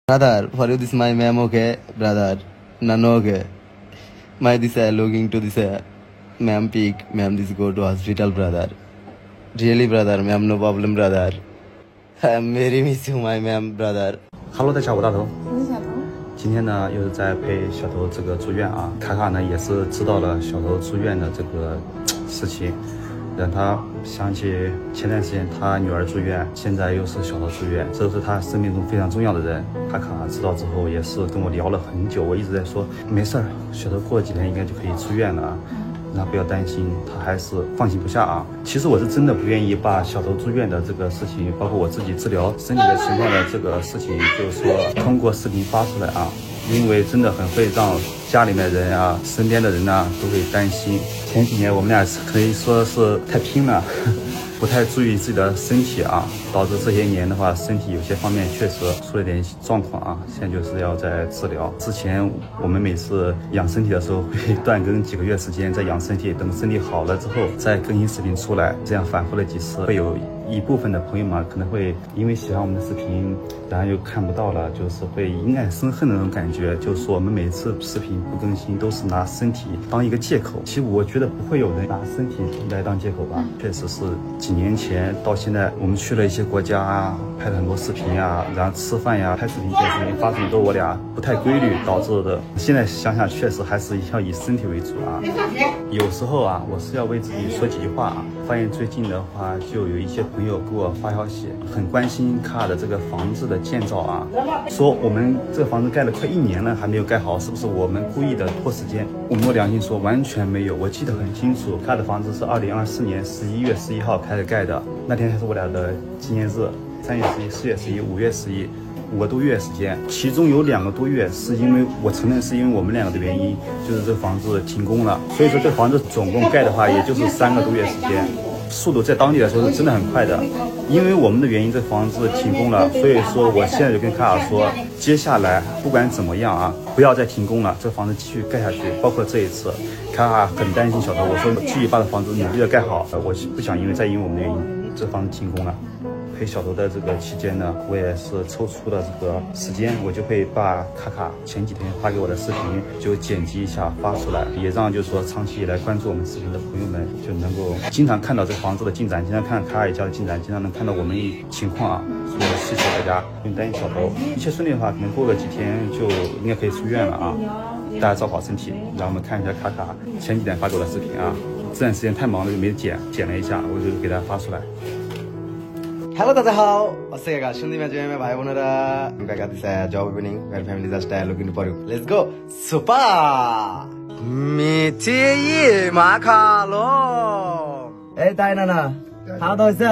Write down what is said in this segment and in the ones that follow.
Brother, for you this my ma'am okay, brother. Nano okay. My this looking to this ma'am peak, ma'am this go to hospital, brother. Really, brother, ma'am no problem, brother. I'm very miss you, my ma'am, brother. Hello， 大家好，我大头。今天呢，又是在陪小头这个住院啊。卡卡呢也是知道了小头住院的这个事情，让他想起前段时间他女儿住院，现在又是小头住院，这是他生命中非常重要的人。卡卡知道之后也是跟我聊了很久，我一直在说没事儿，小头过了几天应该就可以出院了啊。那不要担心，他还是放心不下啊。其实我是真的不愿意把小头住院的这个事情，包括我自己治疗身体的情况的这个事情，就是说通过视频发出来啊，因为真的很会让家里面人啊、身边的人啊都会担心。前几年我们俩可以说是太拼了，不太注意自己的身体啊，导致这些年的话，身体有些方面确实出了点状况啊。现在就是要在治疗。之前我们每次养身体的时候会断更几个月时间，再养身体，等身体好了之后再更新视频出来，这样反复了几次，会有一部分的朋友们可能会因为喜欢我们的视频，然后又看不到了，就是会因爱生恨的那种感觉。就是说我们每次视频不更新都是拿身体当一个借口。其实我觉得不会有人拿身体来当借口吧。确实是几年前到现在，我们去了一些国家啊，拍了很多视频啊，然后吃饭呀、拍视频、剪视频、发视频都我俩不太规律导致的。现在想想，确实还是要以身体为主啊。有时候啊，我是要为自己说几句话啊。发现最近的话，就有一些朋友给我发消息，很关心卡的这个房子的建造啊，说我们这个房子盖了快1年了还没有盖好，是不是我们故意的拖时间？我摸良心说完全没有，我记得很清楚，卡的房子是2024年11月11号开始盖的，那天还是我俩的纪念日，3月11、4月11、5月11，5个多月时间，其中有2个多月是因为我承认是因为我们2个的原因，就是这房子停工了，所以说这房子总共盖的话也就是3个多月时间。速度在当地来说是真的很快的，因为我们的原因，这房子停工了，所以说我现在就跟卡尔说，接下来不管怎么样啊，不要再停工了，这房子继续盖下去。包括这一次，卡尔很担心小头，我说继续把这房子努力的盖好，我不想因为我们的原因，这房子停工了。陪小头的这个期间呢，我也是抽出了这个时间，我就会把卡卡前几天发给我的视频就剪辑一下发出来，也让就是说长期以来关注我们视频的朋友们就能够经常看到这个房子的进展，经常看卡尔家的进展，经常能看到我们情况啊。所以谢谢大家，不用担心小头，一切顺利的话，可能过个几天就应该可以出院了啊。大家照顾好身体，让我们看一下卡卡前几天发给我的视频啊。这段时间太忙了就没剪了一下，我就给大家发出来。Hello, 大家好，我是个兄弟们、姐妹们、भाई बोनेरा, उनका कहते हैं job opening, my family just looking for you. Let's go, super, 米奇伊马卡龙。哎，大奶奶，好多谢，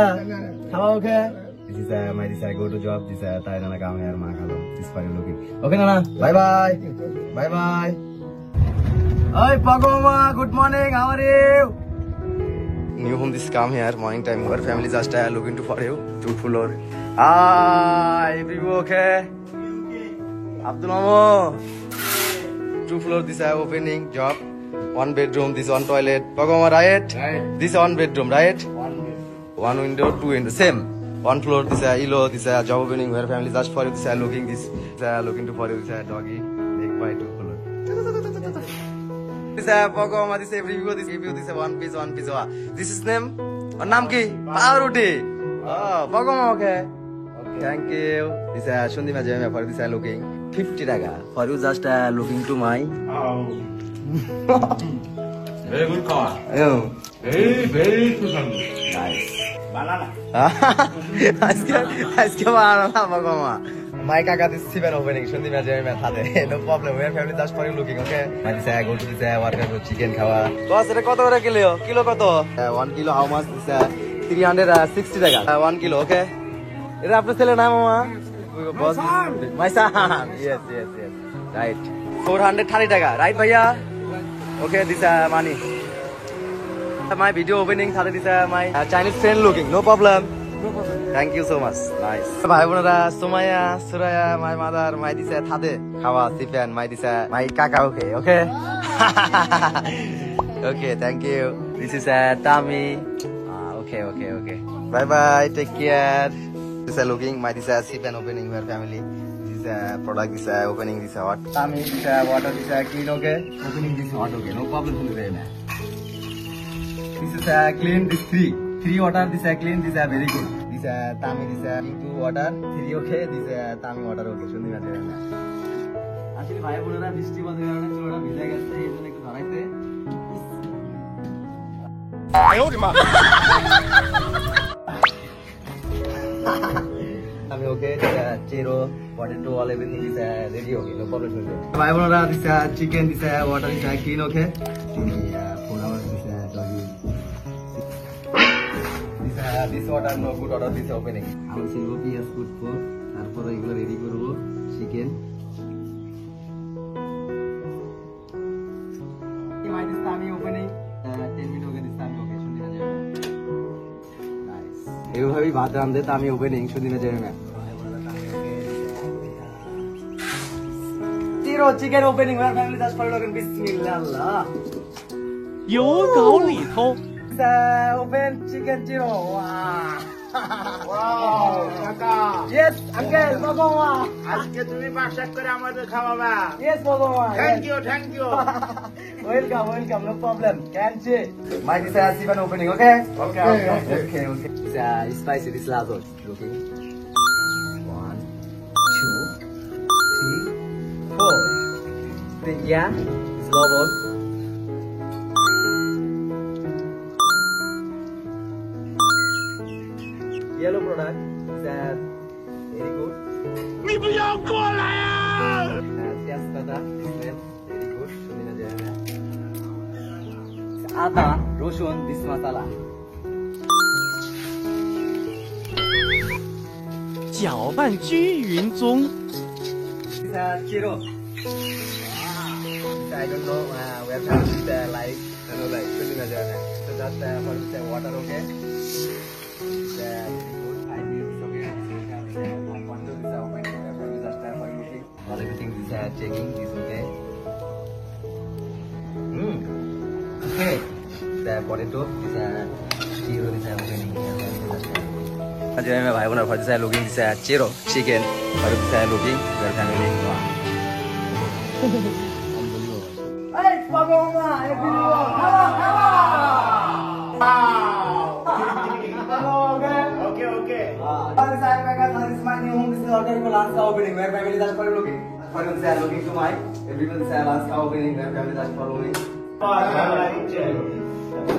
好 OK。This is my this go to job. This 大奶奶 come here 马卡龙。This for you looking. OK 奶奶，拜拜，拜拜。哎，包公妈 ，Good morning, how are you? New home this come here morning time. Our family just looking to for you. 2 floor. Everyone okay? Abdul Mamo. 2 floor this opening job. 1 bedroom. This 1 toilet. Pagoma right? This 1 bedroom right? 1 window, 2 window. Same. 1 floor. This ilo. This job opening. Where family just for you. This looking this. Looking to for you. This doggy. Big by 2 floor. This Pagoma. This review. This review. This one piece. This is name. Or naam ki? Paruti. Oh, Pagoma okay. Thank you. This Shundi Majame for this looking 50 taka. For you just looking to my. Oh. Very good car. Oh. Very good car. Nice. Banana. Aske banana Pagoma. My kaka this seven opening. Shundi Majame thade. No problem. We are family just for you looking. Okay. My this go to this work go chicken khawa. Boss re koto kore kilo? Kilo koto? 1 kilo how much this? 360 টাকা 1 kilo ওকে এটা আপনার ছেলে নাম মামা বস মাই সান yes right 430 টাকা right ভাইয়া okay this money my video opening সাথে this my Chinese friend looking no problem thank you so much nice ভাই বোনেরা Sumaiya Suraya my mother my this থাদে খাওয়া সিফান মাই দিস মাই কাকা okay okay thank you this is tummy Okay. Bye. Take care. This is looking. My this is opening. Where family. This is This product, this opening, this hot. Tami, this water, this clean, okay. Opening, this hot, okay. No problem from the way, man. This is clean, this three water, this clean, this very good. This Tami, this into water, 3 okay. This Tami water, okay. Shundi mate, man. Actually, bhai bolera bishti bade karone chura bhijai geche ei jonne ekটু ধরাইতে আয়ো রে মা আমি okay চেরো potato all everything is ready okay no problem with it ভাই বোনেরা this chicken this water this clean okay 4 hours this doggy this water no good order this opening আমি সিলবো পিএস গুড ফর তারপর এগুলো রেডি করব chicken My this time opening 10 minutes okay this time okay শুনতে না যাবে নাইস এইভাবেই ভাত রাঁধতে আমি ওপেনিং শুনতে না যাবে না zero chicken opening our family just for লগন বিসমিল্লাহ আল্লাহ 有搞里头。 ওপেন চিকেন জিরো Wow, কাকা। ইয়েস আঙ্কেল বাবা আজকে তুমি বাসাক করে আমাদের খাওয়াবা। ইয়েস বাবা thank you. Welcome, no problem. Can you? My this is even opening, okay? Okay. It's spicy, this lazo. Looking. 1, 2, 3, 4. Then yeah, it's low. Yellow product is very good. 你不要过来啊！ Yes, brother. Very good. Ada, roshan, this masala. 搅拌均匀中。 This chiro. I don't know where to put like, I don't know, like, putting a jar. So just for the water, okay? It's very good. I feel it's okay. I want to this open. Just for looking. All everything is checking. Is okay. Okay. The potato is chiro is opening. आज मैं भाई बना first looking this चेरो chicken और this looking where family Hey, Pagoma, Okay. This is my new home. This is order for lunch opening. Where family that's for looking. For them say looking to my everyone say lunch opening. Where family that's for looking.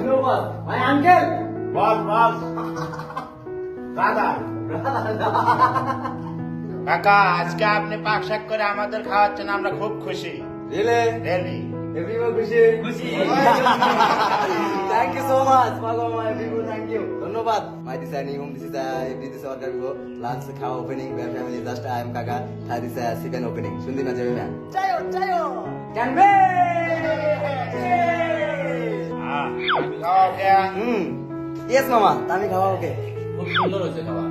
No what? My uncle. Boss. দাদা কাকা আজকে আপনি পাকশাক করে আমাদের খাওয়াচ্ছেন আমরা খুব খুশি Really? Everyone খুশি? Thank you so much. Pagoma, everyone thank you. ধন্যবাদ. My this new home. This is order for lunch খাওয়া opening. Where family just I am Kaka. This is chicken opening. শুনতে না যাবে না? চাইও. Can be. খাওয়া ওকে Yes mama. আমি খাওয়া ওকে. খুব সুন্দর হয়েছে খাওয়া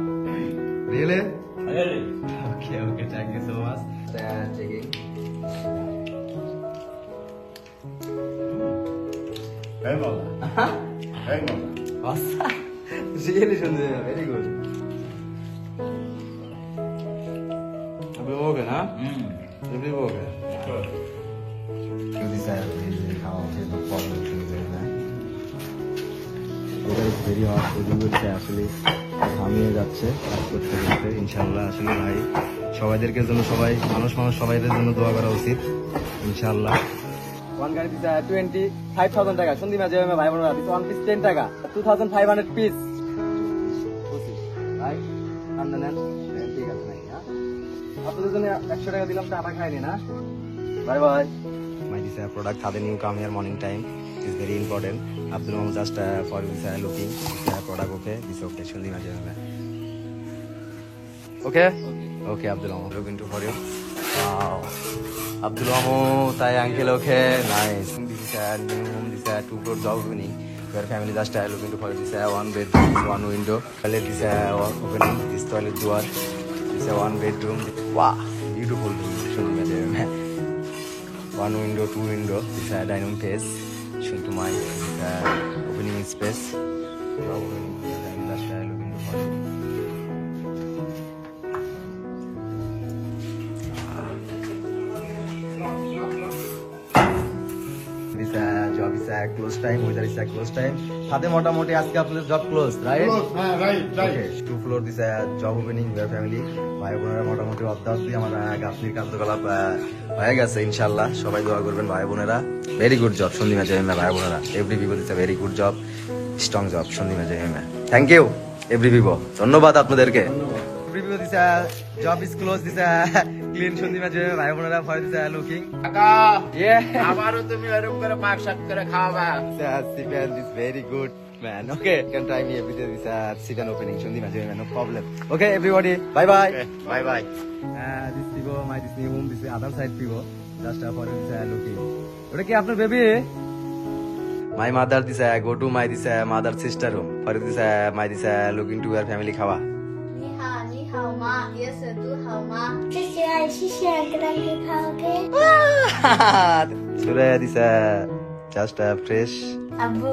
Really? Okay. Thank you so much. Checking. এই মজা Awesome. Really সুন্দর. Very good. अभी हो गया ना? अभी हो गया. This is how the problem is. Weather is very hot. Everybody আসলে থামিয়ে যাচ্ছে কাজ করতে করতে ইনশাআল্লাহ আসলে ভাই সবাইদেরকে জন্য মানুষ সবাইদের জন্য দোয়া করা উচিত ইনশাআল্লাহ one guy is 25,000 টাকা শুনদি মাঝে ভাই বোনেরা দিস one piece 10 টাকা 2,500 piece ভাই আন্দানেন ঠিক আছে নাকি হ্যাঁ আপনাদের জন্য 100 টাকা দিলাম টাকা খাইনি না bye bye my this product had a new come here morning time is very important. Abdul Mom just for this looking this product okay this okay শুনদি মাঝে okay Abdul Mom looking to for you wow Abdul Mom tai uncle okay nice this is new home this 2 floor job opening where family just looking to for this one bedroom one window toilet is opening this toilet door this one bedroom wow beautiful শুনদি মাঝে one window 2 window this dining space shown to my opening space opening that's looking for close time, weather is close time. সাথে মোটামুটি আজকে আপনাদের job close, right? হ্যাঁ, right right. ওকে, 2 floor দিছে job opening your family. ভাই বোনেরা মোটামুটি অর্ধাবধি আমার গাছনির কার্যকলাপ হয়ে গেছে ইনশাল্লাহ। সবাই দোয়া করবেন ভাই বোনেরা। Very good job Sandeep JMA ভাই বোনেরা। এভরি ভিভো দিচ্ছে very good job, strong job Sandeep JMA. Thank you every ভিভো, ধন্যবাদ আপনাদেরকে। রিভিউ দিছে জব ইজ ক্লোজ দিছে ক্লিন সন্দীপ জেএমএ ভাই বোনেরা। ফর দিছে লুকিং কাকা ইয়ে আমারও তুমি এরকম করে পাক শাক করে খাওয়াবা। Sivan is very good man. Okay, you can try me every day with Sivan opening. Shundi Majay man, no problem. Okay, everybody, bye bye. Bye bye. This Pivo, this new home, this is other side Pivo. Just for this looking. ওটা কি আপনার baby? My mother this go to my this mother sister home. For this my this looking to her family খাওয়া. 你好吗？也是都好吗？谢谢爱，谢谢给大家看 OK。 Sure this just fresh. আব্বু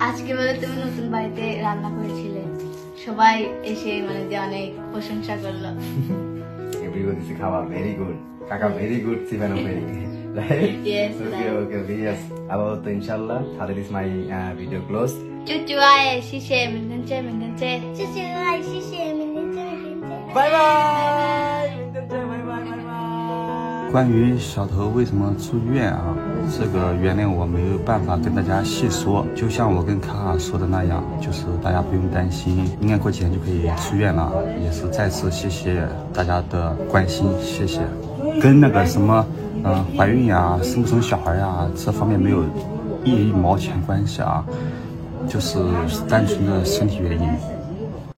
আজকে বলে তুমি নতুন বাড়িতে রান্না করেছিলে, সবাই এসে মানে যে অনেক প্রশংসা করলো। Everybody is খাওয়া very good. Kaka very good Sivan opening. Right? Yes, Okay, right. okay, yes. About inshallah, that is my video close. 啾啾爱，谢谢，明天见，明天见。谢谢爱，谢谢，明天见，明天见。 Bye bye. 明天见，拜拜拜拜。关于小头为什么住院啊，这个原谅我没有办法跟大家细说。就像我跟卡卡说的那样，就是大家不用担心，应该过几天就可以出院了。也是再次谢谢大家的关心，谢谢。跟那个什么怀孕呀、生不生小孩呀这方面没有一毛钱关系啊，就是单纯的身体原因。